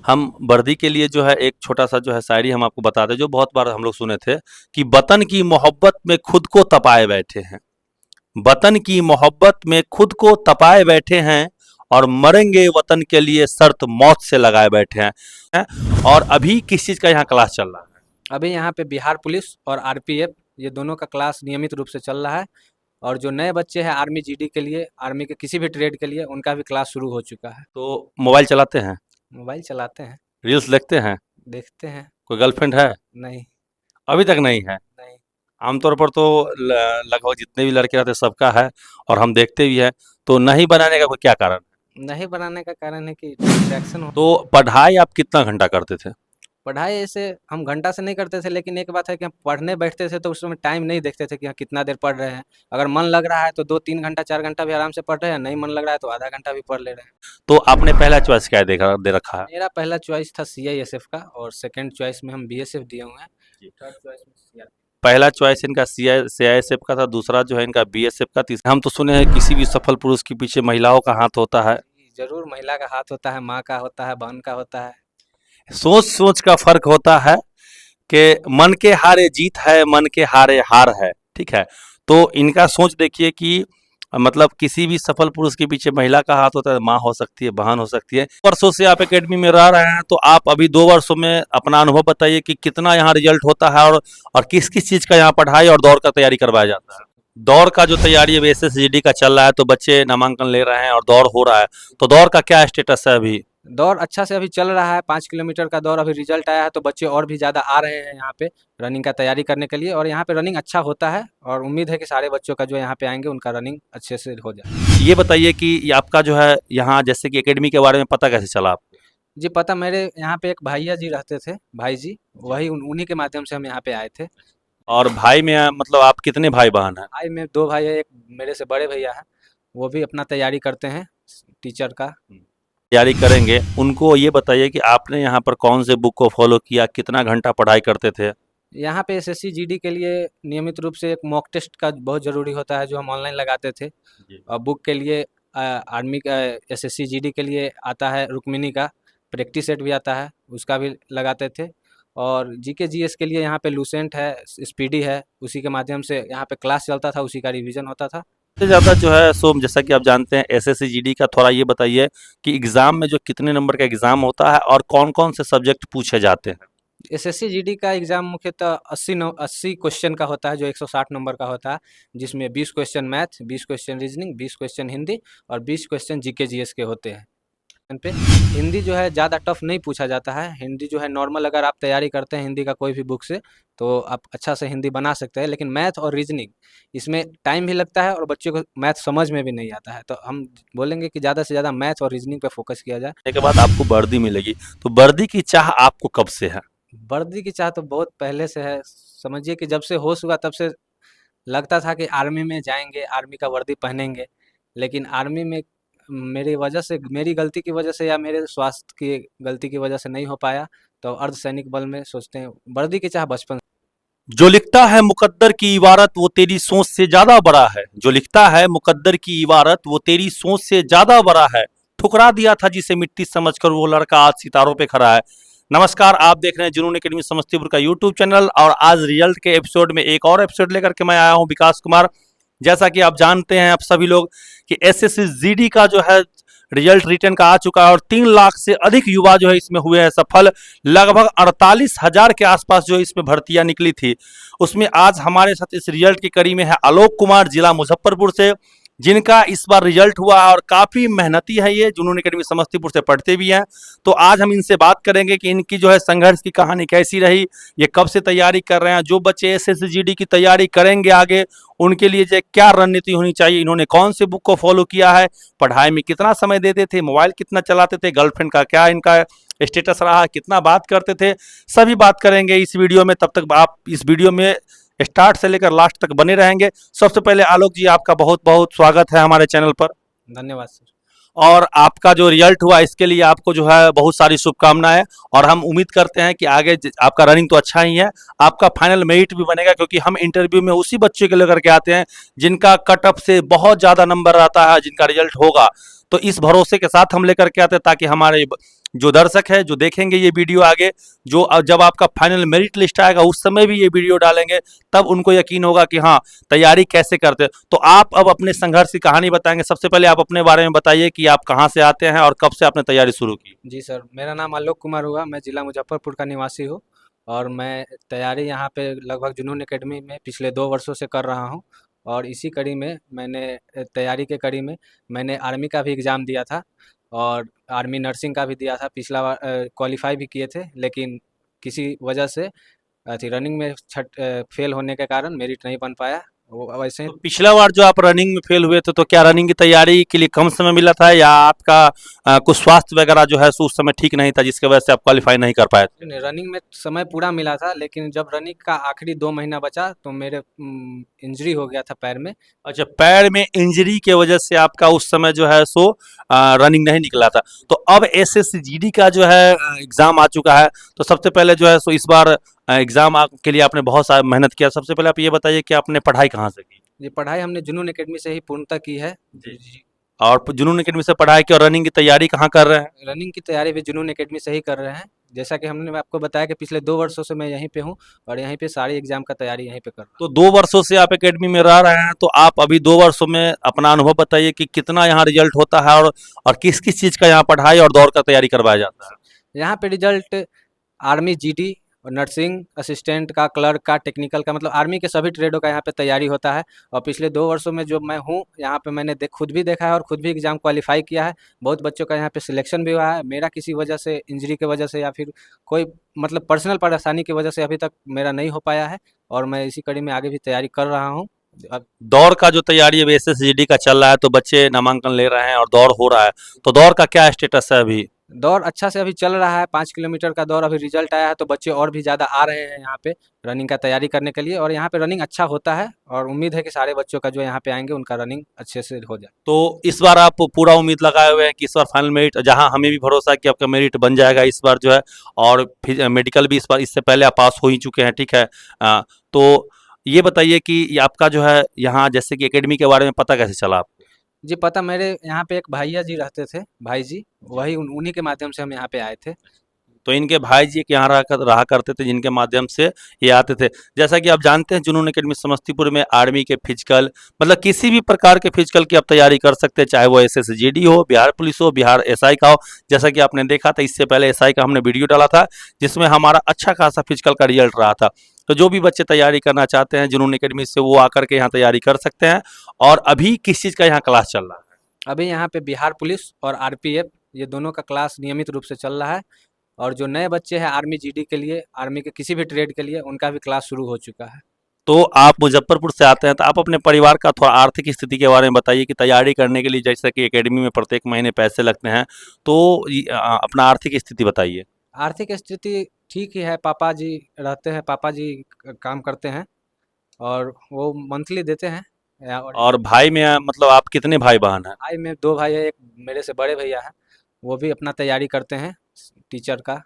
हम वर्दी के लिए जो है एक छोटा सा जो है शायरी हम आपको बता दें, जो बहुत बार हम लोग सुने थे कि वतन की मोहब्बत में खुद को तपाए बैठे हैं। वतन की मोहब्बत में खुद को तपाए बैठे हैं और मरेंगे वतन के लिए शर्त मौत से लगाए बैठे हैं। और अभी किस चीज़ का यहाँ क्लास चल रहा है? अभी यहाँ पे बिहार पुलिस और आरपीएफ ये दोनों का क्लास नियमित रूप से चल रहा है। और जो नए बच्चे हैं आर्मी जीडी के लिए, आर्मी के किसी भी ट्रेड के लिए, उनका भी क्लास शुरू हो चुका है। तो मोबाइल चलाते हैं? मोबाइल चलाते हैं। रील्स देखते हैं? देखते हैं। कोई गर्लफ्रेंड है? नहीं। अभी तक नहीं है? नहीं। आमतौर पर तो लगभग जितने भी लड़के रहते हैं सबका है, और हम देखते भी हैं। तो नहीं बनाने का कोई क्या कारण? नहीं बनाने का कारण है कि डिस्ट्रैक्शन हो। तो पढ़ाई आप कितना घंटा करते थे? पढ़ाई ऐसे हम घंटा से नहीं करते थे, लेकिन एक बात है कि हम पढ़ने बैठते थे तो उस समय टाइम नहीं देखते थे कि हाँ कितना देर पढ़ रहे हैं। अगर मन लग रहा है तो 2-3 घंटा 4 घंटा भी आराम से पढ़ रहे हैं, नहीं मन लग रहा है तो आधा घंटा भी पढ़ ले रहे हैं। तो आपने पहला चॉइस क्या दे रखा है? मेरा पहला चॉइस था सीआईएसएफ का, और सेकंड चॉइस में हम बीएसएफ दिए हुए हैं। जी। थर्ड चॉइस में सीआर। पहला चॉइस इनका सीआईएसएफ का था, दूसरा जो है इनका बीएसएफ का, तीसरा हम तो सुने हैं किसी भी सफल पुरुष के पीछे महिलाओं का हाथ होता है। जरूर महिला का हाथ होता है, माँ का होता है, बहन का होता है। सोच सोच का फर्क होता है कि मन के हारे जीत है, मन के हारे हार है। ठीक है। तो इनका सोच देखिए कि मतलब किसी भी सफल पुरुष के पीछे महिला का हाथ होता है, माँ हो सकती है, बहन हो सकती है। वर्षों से आप एकेडमी में रह रहे हैं, तो आप अभी 2 वर्षों में अपना अनुभव बताइए कि कितना यहाँ रिजल्ट होता है, और किस किस चीज़ का यहाँ पढ़ाई और दौड़ का तैयारी करवाया जाता है। दौड़ का जो तैयारी है एसएसजीडी का चल रहा है, तो बच्चे नामांकन ले रहे हैं और दौड़ हो रहा है। तो दौड़ का क्या स्टेटस है अभी? दौड़ अच्छा से अभी चल रहा है, 5 किलोमीटर का दौड़ अभी रिजल्ट आया है, तो बच्चे और भी ज़्यादा आ रहे हैं यहाँ पे रनिंग का तैयारी करने के लिए। और यहाँ पे रनिंग अच्छा होता है, और उम्मीद है कि सारे बच्चों का जो यहाँ पे आएंगे उनका रनिंग अच्छे से हो जाए। ये बताइए कि ये आपका जो है यहाँ जैसे कि एकेडमी के बारे में पता कैसे चला आपको? जी पता, मेरे यहाँ पे एक भैया जी रहते थे, भाई जी, वही उन्हीं के माध्यम से हम यहाँ पे आए थे। और भाई में मतलब आप कितने भाई बहन हैं? भाई में 2 भाई है, एक मेरे से बड़े भैया हैं, वो भी अपना तैयारी करते हैं टीचर का। तैयारी करेंगे, उनको ये बताइए कि आपने यहाँ पर कौन से बुक को फॉलो किया, कितना घंटा पढ़ाई करते थे? यहाँ पे एसएससी जीडी के लिए नियमित रूप से एक मॉक टेस्ट का बहुत ज़रूरी होता है, जो हम ऑनलाइन लगाते थे। जी। और बुक के लिए आर्मी का एसएससी जीडी के लिए आता है रुक्मिनी का प्रैक्टिस सेट भी आता है, उसका भी लगाते थे। और जीके जीएस के लिए यहाँ पे लूसेंट है, स्पीडी है, उसी के माध्यम से यहाँ पे क्लास चलता था, उसी का रिवीजन होता था। सबसे ज़्यादा जो है सो जैसा कि आप जानते हैं एसएससी जीडी का, थोड़ा ये बताइए कि एग्ज़ाम में जो कितने नंबर का एग्ज़ाम होता है और कौन कौन से सब्जेक्ट पूछे जाते हैं? एसएससी जीडी का एग्ज़ाम मुख्यतः 80 क्वेश्चन का होता है, जो 160 नंबर का होता है, जिसमें 20 question math, 20 question reasoning, 20 question Hindi और 20 क्वेश्चन जीके जीएस के होते हैं। पे हिंदी जो है ज़्यादा टफ नहीं पूछा जाता है। हिंदी जो है नॉर्मल, अगर आप तैयारी करते हैं हिंदी का कोई भी बुक से, तो आप अच्छा से हिंदी बना सकते हैं। लेकिन मैथ और रीजनिंग, इसमें टाइम भी लगता है और बच्चों को मैथ समझ में भी नहीं आता है, तो हम बोलेंगे कि ज़्यादा से ज़्यादा मैथ और रीजनिंग पे फोकस किया जाए। के बाद आपको वर्दी मिलेगी, तो वर्दी की चाह आपको कब से है? वर्दी की चाह तो बहुत पहले से है, समझिए कि जब से होश हुआ तब से लगता था कि आर्मी में जाएंगे, आर्मी का वर्दी पहनेंगे। लेकिन आर्मी में मेरी वजह से, मेरी गलती की वजह से या मेरे स्वास्थ्य की गलती की वजह से नहीं हो पाया, तो अर्धसैनिक बल में सोचते हैं। वर्दी की चाह बचपन। जो लिखता है मुकद्दर की इबारत वो तेरी सोच से ज्यादा बड़ा है। जो लिखता है मुकद्दर की इबारत वो तेरी सोच से ज्यादा बड़ा है। ठुकरा दिया था जिसे मिट्टी समझकर वो लड़का आज सितारों पे खड़ा है। नमस्कार, आप देख रहे हैं जुनून एकेडमी समस्तीपुर का यूट्यूब चैनल, और आज रिजल्ट के एपिसोड में एक और एपिसोड लेकर के मैं आया हूं, विकास कुमार। जैसा कि आप जानते हैं आप सभी लोग कि एसएससी जीडी का जो है रिजल्ट रिटर्न का आ चुका है, और 3 लाख से अधिक युवा जो है इसमें हुए हैं सफल। लगभग 48,000 के आसपास जो इसमें भर्तियां निकली थी। उसमें आज हमारे साथ इस रिजल्ट की कड़ी में है आलोक कुमार, जिला मुजफ्फरपुर से, जिनका इस बार रिजल्ट हुआ है, और काफ़ी मेहनती है ये, जुनून एकेडमी समस्तीपुर से पढ़ते भी हैं। तो आज हम इनसे बात करेंगे कि इनकी जो है संघर्ष की कहानी कैसी रही, ये कब से तैयारी कर रहे हैं, जो बच्चे एसएससी जीडी की तैयारी करेंगे आगे उनके लिए जो क्या रणनीति होनी चाहिए, इन्होंने कौन से बुक को फॉलो किया है, पढ़ाई में कितना समय देते थे, मोबाइल कितना चलाते थे, गर्लफ्रेंड का क्या इनका स्टेटस रहा, कितना बात करते थे, सभी बात करेंगे इस वीडियो में। तब तक आप इस वीडियो में स्टार्ट से लेकर लास्ट तक बने रहेंगे। सबसे पहले आलोक जी, आपका बहुत बहुत स्वागत है हमारे चैनल पर। धन्यवाद सर। और आपका जो रिजल्ट हुआ इसके लिए आपको जो है बहुत सारी शुभकामनाएं, और हम उम्मीद करते हैं कि आगे आपका रनिंग तो अच्छा ही है, आपका फाइनल मेरिट भी बनेगा, क्योंकि हम इंटरव्यू में उसी बच्चे को लेकर के आते हैं जिनका कट ऑफ से बहुत ज़्यादा नंबर आता है, जिनका रिजल्ट होगा। तो इस भरोसे के साथ हम लेकर के आते हैं ताकि हमारे जो दर्शक है जो देखेंगे ये वीडियो आगे, जो जब आपका फाइनल मेरिट लिस्ट आएगा उस समय भी ये वीडियो डालेंगे, तब उनको यकीन होगा कि हाँ तैयारी कैसे करते हैं। तो आप अब अपने संघर्ष की कहानी बताएंगे। सबसे पहले आप अपने बारे में बताइए कि आप कहाँ से आते हैं और कब से आपने तैयारी शुरू की। जी सर, मेरा नाम आलोक कुमार हुआ, मैं ज़िला मुज़फ़्फ़रपुर का निवासी हूँ और मैं तैयारी यहाँ पे लगभग जुनून एकेडमी में पिछले 2 वर्षों से कर रहा हूँ और इसी कड़ी में मैंने तैयारी के कड़ी में मैंने आर्मी का भी एग्ज़ाम दिया था और आर्मी नर्सिंग का भी दिया था। पिछला बार क्वालीफाई भी किए थे, लेकिन किसी वजह से रनिंग में फेल होने के कारण मेरिट नहीं बन पाया। वो वैसे ही तो पिछला बार जो आप रनिंग में फेल हुए थे, तो क्या रनिंग की तैयारी के लिए कम समय मिला था या आपका कुछ स्वास्थ्य वगैरह जो है सो उस समय ठीक नहीं था जिसकी वजह से आप क्वालिफाई नहीं कर पाए थे? रनिंग में समय पूरा मिला था, लेकिन जब रनिंग का आखिरी 2 महीना बचा तो मेरे इंजरी हो गया था पैर में। अच्छा, पैर में इंजरी के वजह से आपका उस समय जो है सो रनिंग नहीं निकला था। तो अब एसएसजीडी का जो है एग्जाम आ चुका है, तो सबसे पहले जो है सो इस बार एग्जाम के लिए आपने बहुत सारा मेहनत किया। सबसे पहले आप ये बताइए कि आपने पढ़ाई कहाँ से की? ये पढ़ाई हमने जुनून एकेडमी से ही पूर्णतः की है। जी। और जुनून एकेडमी से पढ़ाई की और रनिंग की तैयारी कहाँ कर रहे हैं? रनिंग की तैयारी भी जुनून एकेडमी से ही कर रहे हैं। जैसा कि हमने आपको बताया कि पिछले 2 वर्षों से मैं यहीं पे हूँ और यहीं पे सारी एग्ज़ाम का तैयारी यहीं पे कर रहा हूँ। तो 2 वर्षों से आप एकेडमी में रह रहे हैं, तो आप अभी 2 वर्षों में अपना अनुभव बताइए कि कितना यहाँ रिजल्ट होता है और किस किस चीज़ का यहाँ पढ़ाई और दौड़ का तैयारी करवाया जाता है? यहाँ पे रिजल्ट आर्मी जीडी और नर्सिंग असिस्टेंट का, क्लर्क का, टेक्निकल का, मतलब आर्मी के सभी ट्रेडों का यहाँ पे तैयारी होता है। और पिछले 2 वर्षों में जो मैं हूँ यहाँ पे मैंने खुद भी देखा है और खुद भी एग्ज़ाम क्वालिफाई किया है। बहुत बच्चों का यहाँ पे सिलेक्शन भी हुआ है। मेरा किसी वजह से, इंजरी की वजह से या फिर कोई मतलब पर्सनल परेशानी की वजह से अभी तक मेरा नहीं हो पाया है और मैं इसी कड़ी में आगे भी तैयारी कर रहा हूँ। अब दौड़ का जो तैयारी अब एसएसजीडी का चल रहा है, तो बच्चे नामांकन ले रहे हैं और दौड़ हो रहा है, तो दौड़ का क्या स्टेटस है अभी? दौड़ अच्छा से अभी चल रहा है, 5 किलोमीटर का दौड़ अभी रिजल्ट आया है, तो बच्चे और भी ज़्यादा आ रहे हैं यहाँ पे रनिंग का तैयारी करने के लिए और यहाँ पे रनिंग अच्छा होता है और उम्मीद है कि सारे बच्चों का जो यहाँ पे आएंगे उनका रनिंग अच्छे से हो जाए। तो इस बार आप पूरा उम्मीद लगाए हुए हैं कि इस बार फाइनल मेरिट, जहां हमें भी भरोसा है कि आपका मेरिट बन जाएगा इस बार जो है, और फिर मेडिकल भी इस बार, इससे पहले आप पास हो ही चुके हैं, ठीक है। तो ये बताइए कि ये आपका जो है यहाँ जैसे कि एकेडमी के बारे में पता कैसे चला आपको? जी पता, मेरे यहाँ पे एक भैया जी रहते थे, भाई जी, वही उन्हीं के माध्यम से हम यहाँ पे आए थे। तो इनके भाई जी एक यहाँ रहा करते थे जिनके माध्यम से ये आते थे। जैसा कि आप जानते हैं जुनून एकेडमी समस्तीपुर में आर्मी के फिजिकल, मतलब किसी भी प्रकार के फिजिकल की आप तैयारी कर सकते हैं, चाहे वो एसएसजीडी हो, बिहार पुलिस हो, बिहार एसआई का हो। जैसा कि आपने देखा था, इससे पहले एसआई का हमने वीडियो डाला था जिसमें हमारा अच्छा खासा फिजिकल का रिजल्ट रहा था। तो जो भी बच्चे तैयारी करना चाहते हैं जुनून एकेडमी से, वो आकर के यहाँ तैयारी कर सकते हैं। और अभी किस चीज़ का यहाँ क्लास चल रहा है? अभी यहाँ पे बिहार पुलिस और आरपीएफ, ये दोनों का क्लास नियमित रूप से चल रहा है और जो नए बच्चे हैं आर्मी जीडी के लिए, आर्मी के किसी भी ट्रेड के लिए, उनका भी क्लास शुरू हो चुका है। तो आप मुजफ्फरपुर से आते हैं, तो आप अपने परिवार का थोड़ा आर्थिक स्थिति के बारे में बताइए कि तैयारी करने के लिए जैसे कि एकेडमी में प्रत्येक महीने पैसे लगते हैं, तो अपना आर्थिक स्थिति बताइए। आर्थिक स्थिति ठीक ही है, पापा जी रहते हैं, पापा जी काम करते हैं और वो मंथली देते हैं। और और भाई में मतलब आप कितने भाई बहन हैं? भाई में 2 भाई है, एक मेरे से बड़े भैया हैं, वो भी अपना तैयारी करते हैं टीचर का।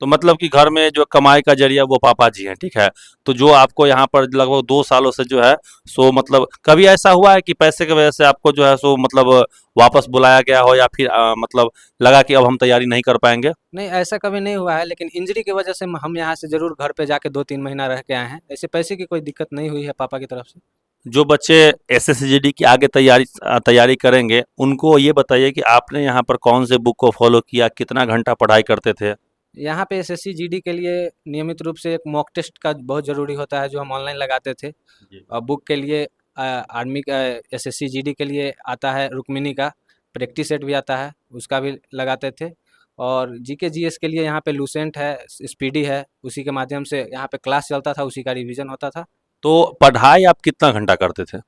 तो मतलब कि घर में जो कमाई का जरिया वो पापा जी हैं, ठीक है। तो जो आपको यहाँ पर लगभग 2 सालों से जो है सो, मतलब कभी ऐसा हुआ है कि पैसे की वजह से आपको जो है सो मतलब वापस बुलाया गया हो, या फिर मतलब लगा कि अब हम तैयारी नहीं कर पाएंगे? नहीं, ऐसा कभी नहीं हुआ है, लेकिन इंजरी की वजह से हम यहाँ से ज़रूर घर पे जाके 2-3 महीना रह के आए हैं। ऐसे पैसे की कोई दिक्कत नहीं हुई है पापा की तरफ से। जो बच्चे एसएसजीडी की आगे तैयारी करेंगे, उनको ये बताइए कि आपने यहाँ पर कौन से बुक को फॉलो किया, कितना घंटा पढ़ाई करते थे? यहाँ पे एसएससी जीडी के लिए नियमित रूप से एक मॉक टेस्ट का बहुत ज़रूरी होता है, जो हम ऑनलाइन लगाते थे। जी। और बुक के लिए आर्मी का एसएससी जीडी के लिए आता है रुक्मिनी का, प्रैक्टिस सेट भी आता है, उसका भी लगाते थे। और जीके जीएस के लिए यहाँ पे लूसेंट है, स्पीडी है, उसी के माध्यम से यहाँ पे क्लास चलता था, उसी का रिवीजन होता था। तो पढ़ाई आप कितना घंटा करते थे?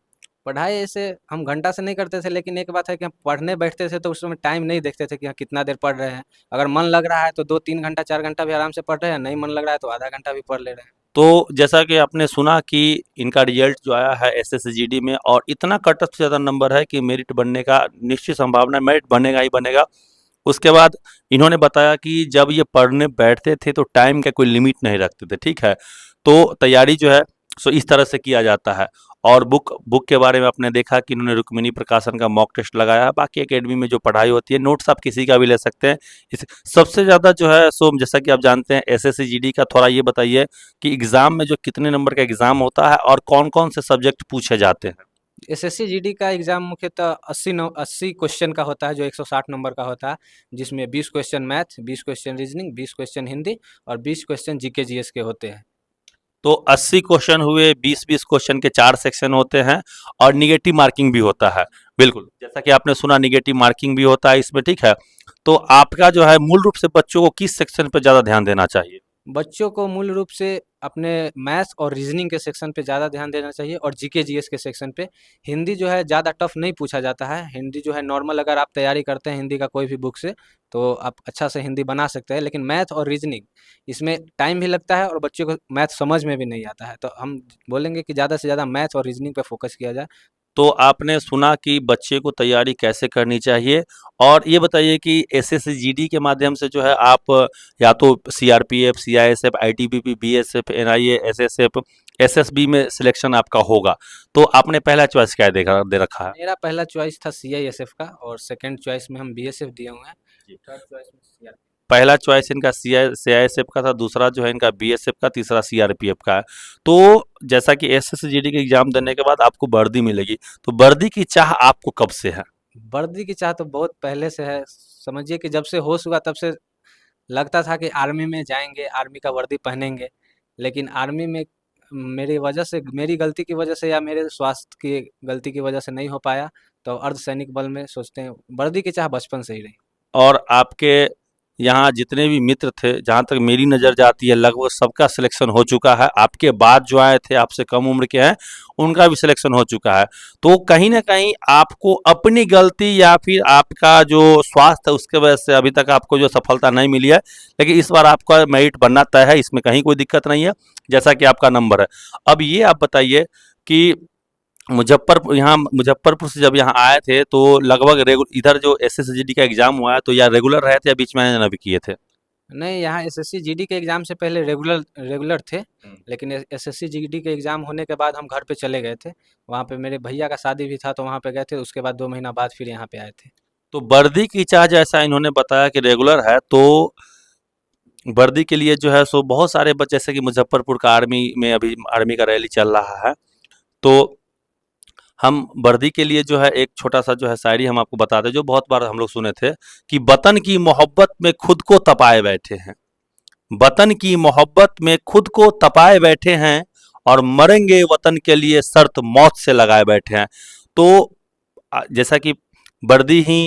पढ़ाई ऐसे हम घंटा से नहीं करते थे, लेकिन एक बात है कि हम पढ़ने बैठते थे तो उस समय टाइम नहीं देखते थे कि हाँ कितना देर पढ़ रहे हैं। अगर मन लग रहा है तो 2-3 घंटा, 4 घंटा भी आराम से पढ़ रहे हैं, नहीं मन लग रहा है तो आधा घंटा भी पढ़ ले रहे हैं। तो जैसा कि आपने सुना कि इनका रिजल्ट जो आया है एसएसजीडी में, और इतना कट ऑफ से ज़्यादा नंबर है कि मेरिट बनने का निश्चित संभावना, मेरिट बनेगा ही बनेगा। उसके बाद इन्होंने बताया कि जब ये पढ़ने बैठते थे तो टाइम का कोई लिमिट नहीं रखते थे, ठीक है। तो तैयारी जो है सो इस तरह से किया जाता है। और बुक के बारे में आपने देखा कि इन्होंने रुक्मिणी प्रकाशन का मॉक टेस्ट लगाया है। बाकी एकेडमी में जो पढ़ाई होती है, नोट्स आप किसी का भी ले सकते हैं। इस सबसे ज़्यादा जो है सो जैसा कि आप जानते हैं एसएससी जीडी का, थोड़ा ये बताइए कि एग्ज़ाम में जो कितने नंबर का एग्ज़ाम होता है और कौन कौन से सब्जेक्ट पूछे जाते हैं। एसएससी जीडी का एग्जाम मुख्यतः 80 क्वेश्चन का होता है, जो 160 नंबर का होता है, जिसमें 20 question math, 20 question reasoning, 20 question Hindi और 20 क्वेश्चन जीके जीएस के होते हैं। तो 80 क्वेश्चन हुए, 20-20 क्वेश्चन के 4 सेक्शन होते हैं और निगेटिव मार्किंग भी होता है। बिल्कुल, जैसा कि आपने सुना निगेटिव मार्किंग भी होता है इसमें, ठीक है। तो आपका जो है मूल रूप से बच्चों को किस सेक्शन पे ज़्यादा ध्यान देना चाहिए? बच्चों को मूल रूप से अपने मैथ्स और रीजनिंग के सेक्शन पे ज़्यादा ध्यान देना चाहिए और जीके जीएस के सेक्शन पे। हिंदी जो है ज़्यादा टफ नहीं पूछा जाता है। हिंदी जो है नॉर्मल, अगर आप तैयारी करते हैं हिंदी का कोई भी बुक से, तो आप अच्छा से हिंदी बना सकते हैं। लेकिन मैथ और रीजनिंग, इसमें टाइम भी लगता है और बच्चों को मैथ समझ में भी नहीं आता है। तो हम बोलेंगे कि ज़्यादा से ज़्यादा मैथ और रीजनिंग पे फोकस किया जाए। तो आपने सुना कि बच्चे को तैयारी कैसे करनी चाहिए। और ये बताइए कि एसएससी जीडी के माध्यम से जो है आप या तो CRPF, CISF, ITBP, BSF, NIA, SSF, SSB में सिलेक्शन आपका होगा। तो आपने पहला चॉइस क्या दे रखा है? मेरा पहला चॉइस था सीआईएसएफ का और सेकंड चॉइस में हम बीएसएफ दिए हुए हैं। जी। थर्ड चॉइस में सीआरपीएफ। पहला चॉइस इनका सीआईएसएफ का था, दूसरा जो है इनका बीएसएफ का, तीसरा सीआरपीएफ का है। तो जैसा कि एसएससी जीडी के एग्जाम देने के बाद आपको वर्दी मिलेगी, तो वर्दी की चाह आपको कब से है? वर्दी की चाह तो बहुत पहले से है। समझिए कि जब से होश हुआ तब से लगता था कि आर्मी में जाएंगे, आर्मी का वर्दी पहनेंगे। लेकिन आर्मी में मेरी वजह से, मेरी गलती की वजह से या मेरे स्वास्थ्य की गलती की वजह से नहीं हो पाया। तो अर्धसैनिक बल में सोचते हैं, वर्दी की चाह बचपन से ही रही। और आपके यहाँ जितने भी मित्र थे, जहाँ तक मेरी नज़र जाती है, लगभग सबका सिलेक्शन हो चुका है। आपके बाद जो आए थे, आपसे कम उम्र के हैं, उनका भी सिलेक्शन हो चुका है। तो कहीं ना कहीं आपको अपनी गलती या फिर आपका जो स्वास्थ्य है उसके वजह से अभी तक आपको जो सफलता नहीं मिली है, लेकिन इस बार आपका मेरिट बनना तय है, इसमें कहीं कोई दिक्कत नहीं है, जैसा कि आपका नंबर है। अब ये आप बताइए कि मुजफ्फरपुर से जब यहाँ आए थे तो लगभग इधर जो एसएससीजीडी का एग्जाम हुआ है, तो या रेगुलर रहे थे या बीच में आने भी किए थे? नहीं, यहाँ एसएससी जीडी के एग्ज़ाम से पहले रेगुलर थे। लेकिन एसएससी जीडी के एग्ज़ाम होने के बाद हम घर पे चले गए थे। वहाँ पे मेरे भैया का शादी भी था, तो वहाँ पे गए थे। उसके बाद 2 महीना बाद फिर यहाँ पे आए थे। तो वर्दी की चाह जैसा इन्होंने बताया कि रेगुलर है, तो वर्दी के लिए जो है सो बहुत सारे बच्चे, जैसे कि मुजफ्फरपुर का आर्मी में अभी आर्मी का रैली चल रहा है, तो हम वर्दी के लिए जो है एक छोटा सा जो है शायरी हम आपको बताते हैं, जो बहुत बार हम लोग सुने थे कि वतन की मोहब्बत में खुद को तपाए बैठे हैं, वतन की मोहब्बत में खुद को तपाए बैठे हैं और मरेंगे वतन के लिए शर्त मौत से लगाए बैठे हैं। तो जैसा कि वर्दी ही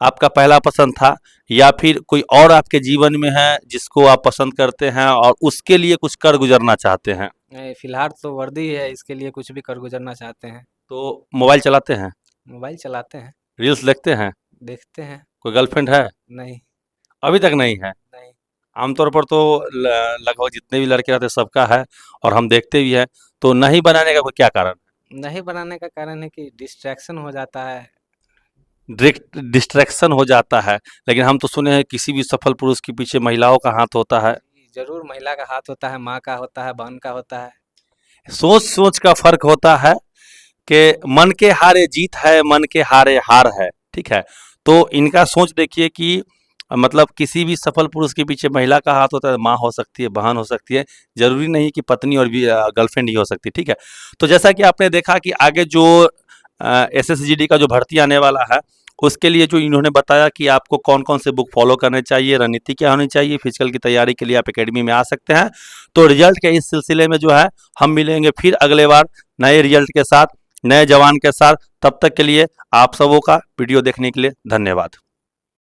आपका पहला पसंद था या फिर कोई और आपके जीवन में है जिसको आप पसंद करते हैं और उसके लिए कुछ कर गुजरना चाहते हैं? नहीं, फिलहाल तो वर्दी ही है, इसके लिए कुछ भी कर गुजरना चाहते हैं। तो मोबाइल चलाते हैं, मोबाइल चलाते हैं, रील्स देखते हैं, देखते हैं। कोई गर्लफ्रेंड है? नहीं, अभी तक नहीं है। नहीं। आमतौर पर तो लगभग जितने भी लड़के रहते हैं सबका है और हम देखते भी हैं। तो नहीं बनाने का कोई क्या कारण? नहीं बनाने का कारण है कि डिस्ट्रैक्शन हो जाता है। डिस्ट्रैक्शन हो जाता है, लेकिन हम तो सुने हैं किसी भी सफल पुरुष के पीछे महिलाओं का हाथ होता है। ज़रूर महिला का हाथ होता है, माँ का होता है, बहन का होता है। सोच सोच का फर्क होता है कि मन के हारे जीत है, मन के हारे हार है, ठीक है। तो इनका सोच देखिए कि मतलब किसी भी सफल पुरुष के पीछे महिला का हाथ होता है, माँ हो सकती है, बहन हो सकती है, जरूरी नहीं कि पत्नी और भी गर्लफ्रेंड ही हो सकती है, ठीक है। तो जैसा कि आपने देखा कि आगे जो एसएसजीडी का जो भर्ती आने वाला है, उसके लिए जो इन्होंने बताया कि आपको कौन कौन से बुक फॉलो करने चाहिए, रणनीति क्या होनी चाहिए, फिजिकल की तैयारी के लिए आप एकेडमी में आ सकते हैं। तो रिजल्ट के इस सिलसिले में जो है हम मिलेंगे फिर अगले बार नए रिजल्ट के साथ, नए जवान के साथ। तब तक के लिए आप सबों का वीडियो देखने के लिए धन्यवाद।